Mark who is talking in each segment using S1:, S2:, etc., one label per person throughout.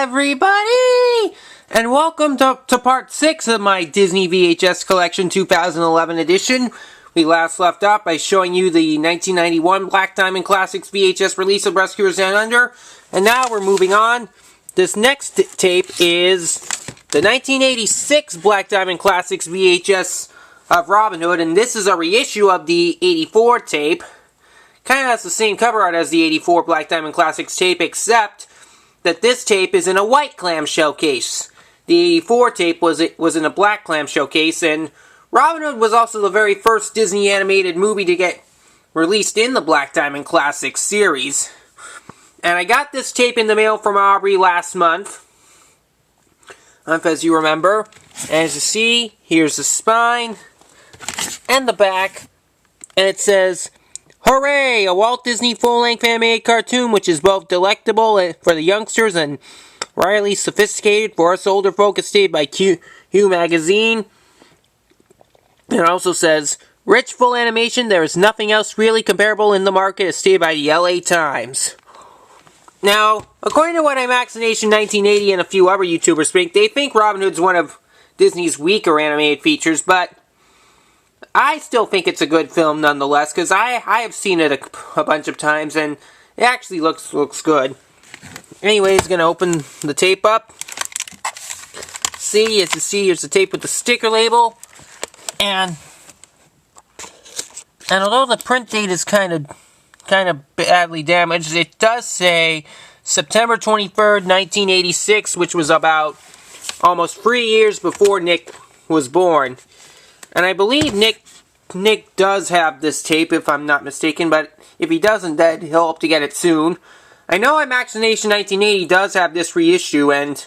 S1: everybody! And welcome to part 6 of my Disney VHS Collection 2011 edition. We last left off by showing you the 1991 Black Diamond Classics VHS release of Rescuers Down Under. And now we're moving on. This next tape is the 1986 Black Diamond Classics VHS of Robin Hood. And this is a reissue of the 84 tape. Kind of has the same cover art as the 84 Black Diamond Classics tape, except that this tape is in a white clamshell case. The 84 tape was in a black clamshell case, and Robin Hood was also the very first Disney animated movie to get released in the Black Diamond Classics series. And I got this tape in the mail from Aubrey last month, as you remember. And as you see, here's the spine and the back, and it says, "Hooray! A Walt Disney full-length animated cartoon which is both delectable for the youngsters and wryly sophisticated for us older folk, is stated by Q Magazine." It also says, "Rich full animation, there is nothing else really comparable in the market," is stated by the LA Times. Now, according to what IMAX Nation 1980 and a few other YouTubers think, they think Robin Hood's one of Disney's weaker animated features, but I still think it's a good film nonetheless, because I have seen it a bunch of times, and it actually looks good. Anyways, gonna open the tape up. As you see, here's the tape with the sticker label, and although the print date is kind of badly damaged, it does say September 23rd, 1986, which was about almost 3 years before Nick was born. And I believe Nick does have this tape, if I'm not mistaken, but if he doesn't, then he'll hope to get it soon. I know IMAX Nation 1980 does have this reissue, and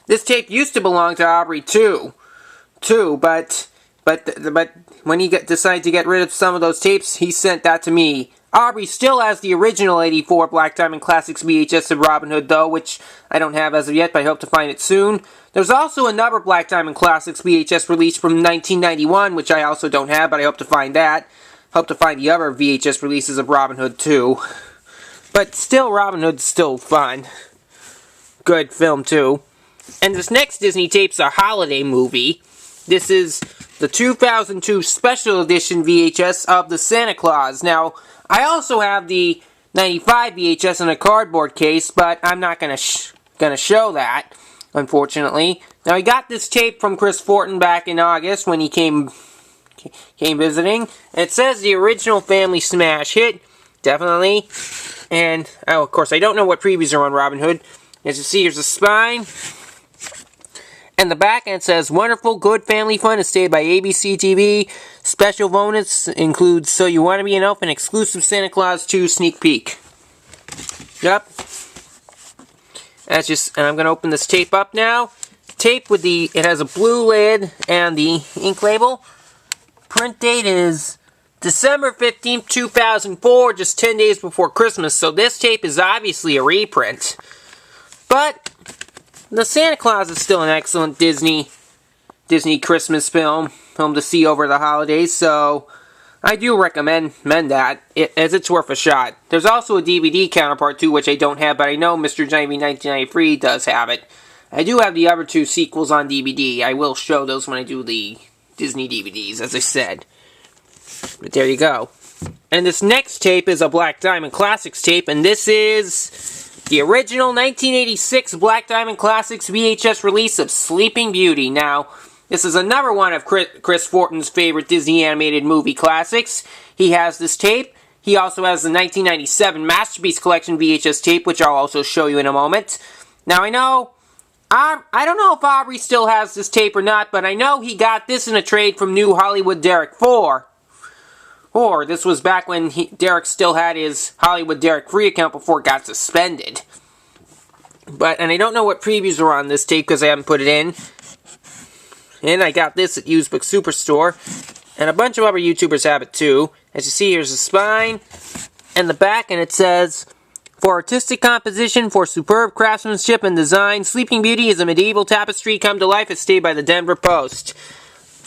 S1: this tape used to belong to Aubrey too, but when he decided to get rid of some of those tapes, he sent that to me. Aubrey still has the original 84 Black Diamond Classics VHS of Robin Hood, though, which I don't have as of yet, but I hope to find it soon. There's also another Black Diamond Classics VHS release from 1991, which I also don't have, but I hope to find that. Hope to find the other VHS releases of Robin Hood, too. But still, Robin Hood's still fun. Good film, too. And this next Disney tape's a holiday movie. This is the 2002 Special Edition VHS of the Santa Claus. Now, I also have the 95 VHS in a cardboard case, but I'm not gonna show that, unfortunately. Now, I got this tape from Chris Fortin back in August when he came visiting. It says the original family smash hit, definitely. And, oh, of course, I don't know what previews are on Robin Hood. As you see, here's the spine and the back, and it says, "Wonderful, good family fun," is stated by ABC TV. Special bonus includes "So You Want to Be an Elf," an exclusive Santa Claus 2 sneak peek. Yep. And I'm going to open this tape up now. Tape with it has a blue lid and the ink label. Print date is December 15th, 2004, just 10 days before Christmas, so this tape is obviously a reprint. But the Santa Claus is still an excellent Disney Christmas film to see over the holidays, so I do recommend that, as it's worth a shot. There's also a DVD counterpart too, which I don't have, but I know Mr. Johnny 1993 does have it. I do have the other two sequels on DVD. I will show those when I do the Disney DVDs, as I said. But there you go. And this next tape is a Black Diamond Classics tape, and this is the original 1986 Black Diamond Classics VHS release of Sleeping Beauty. Now, this is another one of Chris Fortin's favorite Disney animated movie classics. He has this tape. He also has the 1997 Masterpiece Collection VHS tape, which I'll also show you in a moment. Now, I don't know if Aubrey still has this tape or not, but I know he got this in a trade from New Hollywood Derek 4. Or this was back when Derek still had his Hollywood Derek free account before it got suspended. And I don't know what previews are on this tape because I haven't put it in. And I got this at Used Book Superstore. And a bunch of other YouTubers have it too. As you see, here's the spine and the back, and it says, "For artistic composition, for superb craftsmanship and design, Sleeping Beauty is a medieval tapestry come to life," as stated by the Denver Post.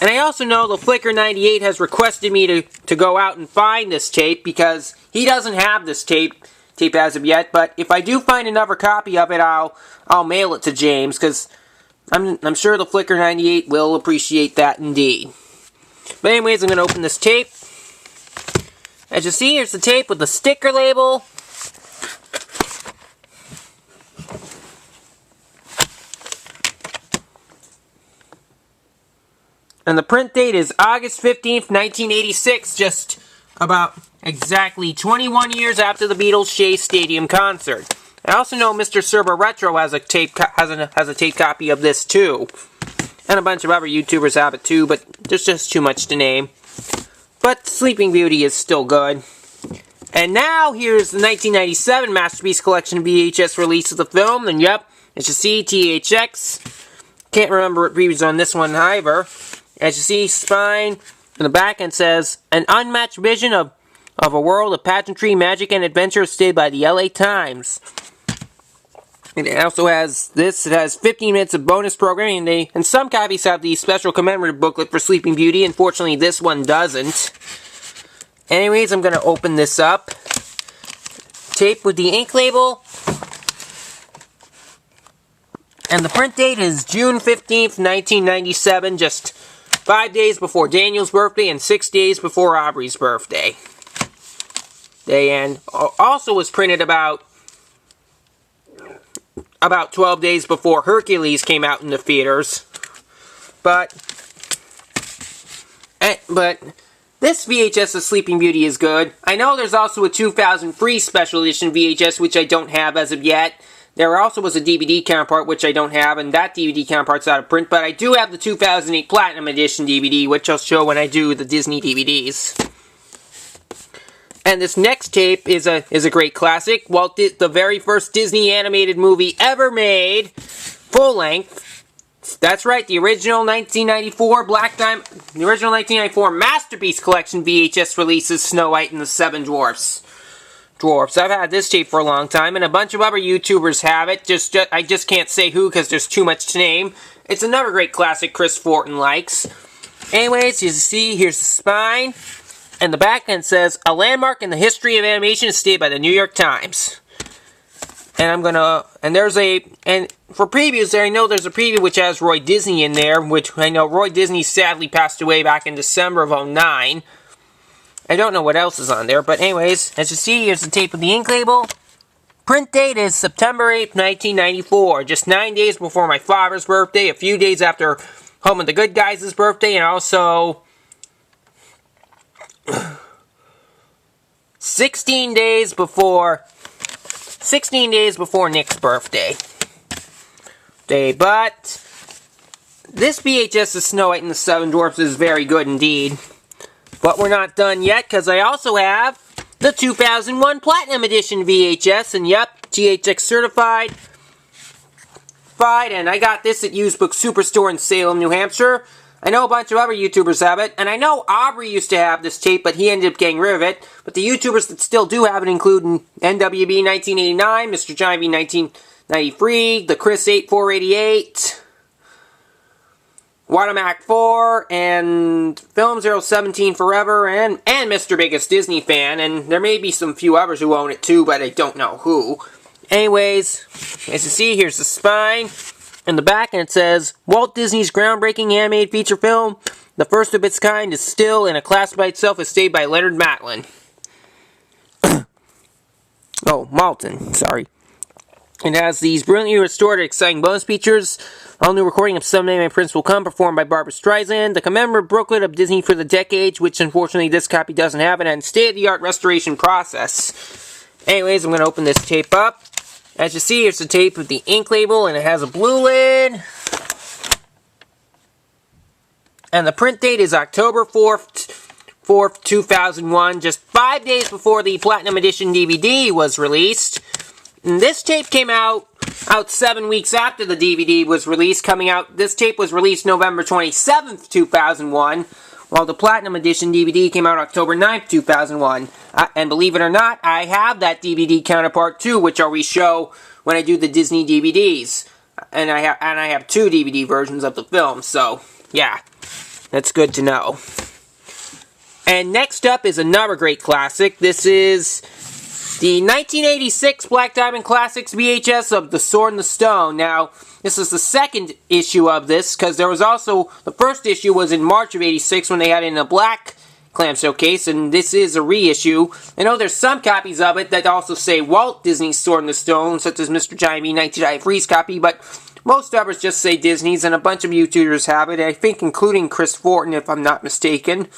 S1: And I also know the Flickr 98 has requested me to go out and find this tape because he doesn't have this tape tape as of yet, but if I do find another copy of it, I'll mail it to James, because I'm sure the Flicker 98 will appreciate that indeed. But anyways, I'm going to open this tape. As you see, here's the tape with the sticker label. And the print date is August 15th, 1986, just about exactly 21 years after the Beatles' Shea Stadium concert. I also know Mr. Serba Retro has a tape copy of this too. And a bunch of other YouTubers have it too, but there's just too much to name. But Sleeping Beauty is still good. And now here's the 1997 Masterpiece Collection VHS release of the film. And yep, as you see, THX. Can't remember what previews on this one either. As you see, spine in the back, and says, an unmatched vision of a world of pageantry, magic, and adventure stated by the LA Times. And it also has this. It has 15 minutes of bonus programming, and some copies have the special commemorative booklet for Sleeping Beauty. Unfortunately, this one doesn't. Anyways, I'm going to open this up. Tape with the ink label. And the print date is June 15th, 1997, just 5 days before Daniel's birthday and 6 days before Aubrey's birthday. And also was printed about 12 days before Hercules came out in the theaters. But this VHS of Sleeping Beauty is good. I know there's also a 2003 Special Edition VHS, which I don't have as of yet. There also was a DVD counterpart, which I don't have, and that DVD counterpart's out of print, but I do have the 2008 Platinum Edition DVD, which I'll show when I do the Disney DVDs. And this next tape is a great classic. The very first Disney animated movie ever made, full length. That's right, the original 1994 the original 1994 Masterpiece Collection VHS releases Snow White and the Seven Dwarfs. I've had this tape for a long time, and a bunch of other YouTubers have it. I just can't say who because there's too much to name. It's another great classic Chris Fortin likes. Anyways, as you see, here's the spine. And the back end says, a landmark in the history of animation is stated by the New York Times. And for previews there, I know there's a preview which has Roy Disney in there, which I know Roy Disney sadly passed away back in December of 2009. I don't know what else is on there, but anyways, as you see, here's the tape with the ink label. Print date is September 8th, 1994, just 9 days before my father's birthday, a few days after Home of the Good Guys' birthday, and also 16 days before Nick's birthday. But this VHS of Snow White and the Seven Dwarfs is very good indeed. But we're not done yet, because I also have the 2001 Platinum Edition VHS, and yep, THX certified. And I got this at Used Book Superstore in Salem, New Hampshire. I know a bunch of other YouTubers have it, and I know Aubrey used to have this tape, but he ended up getting rid of it. But the YouTubers that still do have it include NWB 1989, Mr. Johnny V 1993, the Chris 8488, Watermac 4, and Film 017 Forever, and Mr. Biggest Disney Fan, and there may be some few others who own it too, but I don't know who. Anyways, as you see, here's the spine in the back, and it says, Walt Disney's groundbreaking animated feature film, the first of its kind, is still in a class by itself, as stated by Leonard Matlin. Maltin, sorry. It has these brilliantly restored and exciting bonus features. All new recording of Someday My Prince Will Come, performed by Barbra Streisand. The commemorative booklet of Disney for the Decades, which unfortunately this copy doesn't have, and state-of-the-art restoration process. Anyways, I'm going to open this tape up. As you see, here's the tape with the ink label, and it has a blue lid. And the print date is October 4th, 2001, just 5 days before the Platinum Edition DVD was released. And this tape came out 7 weeks after the DVD was released. This tape was released November 27th, 2001, while the Platinum Edition DVD came out October 9th, 2001. And believe it or not, I have that DVD counterpart too, which I'll re-show when I do the Disney DVDs. And I have 2 DVD versions of the film, so yeah, that's good to know. And next up is another great classic. This is the 1986 Black Diamond Classics VHS of The Sword and the Stone. Now, this is the second issue of this, because there was also, the first issue was in March of 86 when they had it in a black clamshell case, and this is a reissue. I know there's some copies of it that also say Walt Disney's Sword and the Stone, such as Mr. Giant B 1993's copy, but most others just say Disney's, and a bunch of YouTubers have it, I think including Chris Fortin, if I'm not mistaken.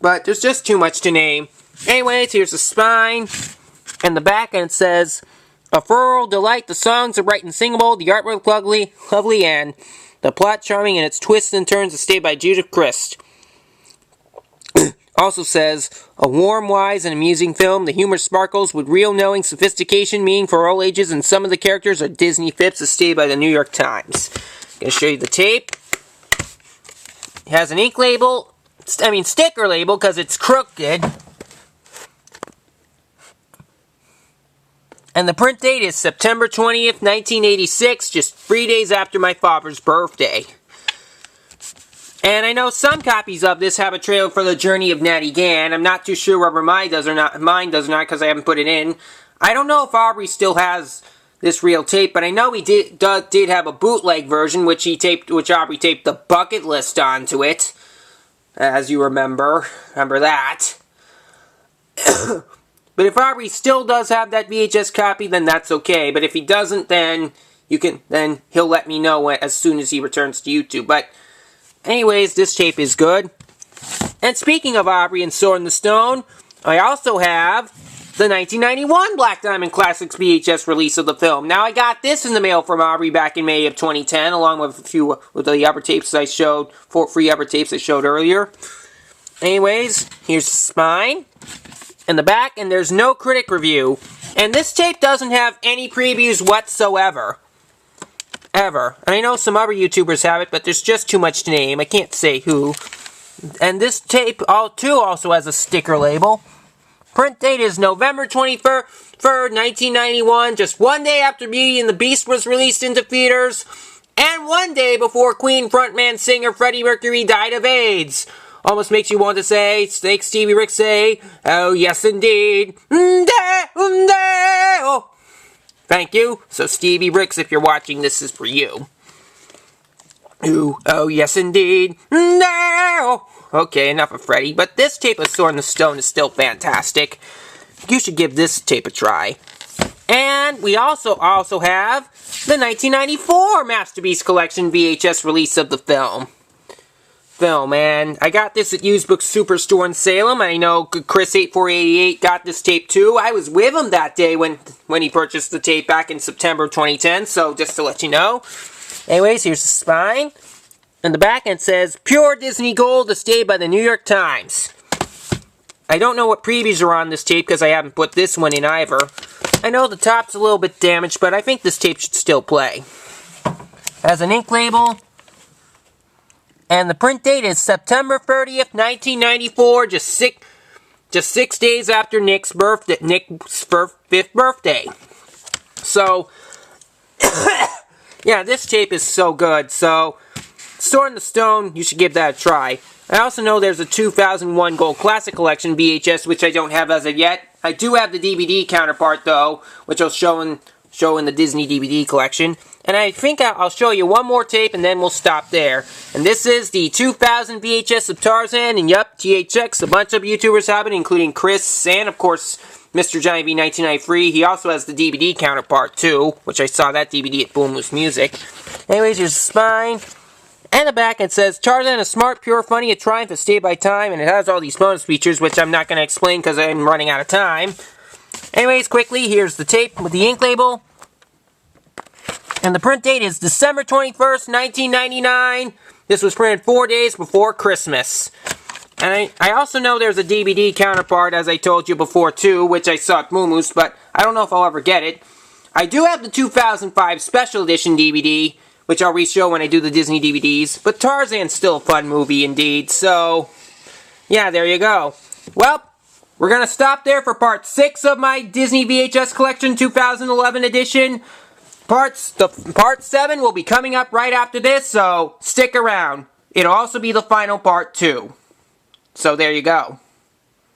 S1: But there's just too much to name. Anyways, here's the spine and the back, and it says, "A rural delight, the songs are bright and singable, the artwork lovely, and the plot charming in its twists and turns, is stated by Judith Christ." Also says, "A warm, wise, and amusing film. The humor sparkles with real knowing, sophistication, meaning for all ages, and some of the characters are Disney fips," is stated by the New York Times. I'm going to show you the tape. It has an ink label, sticker label, because it's crooked. And the print date is September 20th, 1986, just 3 days after my father's birthday. And I know some copies of this have a trailer for The Journey of Natty Gann. I'm not too sure whether mine does or not, because I haven't put it in. I don't know if Aubrey still has this real tape, but I know he did have a bootleg version, which Aubrey taped the bucket list onto it, as you remember. Remember that. But if Aubrey still does have that VHS copy, then that's okay. But if he doesn't, then he'll let me know as soon as he returns to YouTube. But anyways, this tape is good. And speaking of Aubrey and Sword in the Stone, I also have the 1991 Black Diamond Classics VHS release of the film. Now, I got this in the mail from Aubrey back in May of 2010, along with a few of the other tapes I showed, 4 free other tapes I showed earlier. Anyways, here's the spine and the back, and there's no critic review. And this tape doesn't have any previews whatsoever. Ever. And I know some other YouTubers have it, but there's just too much to name. I can't say who. And this tape, also has a sticker label. Print date is November 23rd, 1991, just 1 day after Beauty and the Beast was released into theaters, and 1 day before Queen frontman singer Freddie Mercury died of AIDS. Almost makes you want to say, like Stevie Ricks say, "Oh yes indeed, oh." Thank you. So Stevie Ricks, if you're watching, this is for you. Ooh, oh yes indeed, no. Okay, enough of Freddie, but this tape of Sword in the Stone is still fantastic. You should give this tape a try. And we also have the 1994 Masterpiece Collection VHS release of the film. And I got this at Used Book Superstore in Salem. I know Chris8488 got this tape too. I was with him that day when he purchased the tape back in September 2010, so just to let you know. Anyways, here's the spine. And the back end says, "Pure Disney Gold, is stated by the New York Times." I don't know what previews are on this tape because I haven't put this one in either. I know the top's a little bit damaged, but I think this tape should still play. It has an ink label. And the print date is September 30th, 1994, just 6 days after Nick's 5th birthday. So, yeah, this tape is so good. So, Sword in the Stone, you should give that a try. I also know there's a 2001 Gold Classic Collection VHS, which I don't have as of yet. I do have the DVD counterpart, though, which I'll show in the Disney DVD collection. And I think I'll show you one more tape, and then we'll stop there. And this is the 2000 VHS of Tarzan, and yup, THX, a bunch of YouTubers have it, including Chris, and of course, Mr. Giant B 1993. He also has the DVD counterpart, too, which I saw that DVD at Boom Loose Music. Anyways, here's the spine. And the back, it says, "Tarzan is smart, pure, funny, a triumph, is stayed by time," and it has all these bonus features, which I'm not going to explain because I'm running out of time. Anyways, quickly, here's the tape with the ink label. And the print date is December 21st, 1999. This was printed 4 days before Christmas. And I also know there's a DVD counterpart, as I told you before, too, which I saw at Moomoos, but I don't know if I'll ever get it. I do have the 2005 Special Edition DVD, which I'll re-show when I do the Disney DVDs, but Tarzan's still a fun movie indeed, so yeah, there you go. Well, we're going to stop there for part 6 of my Disney VHS Collection 2011 edition. Part 7 will be coming up right after this, so stick around. It'll also be the final part, too. So there you go.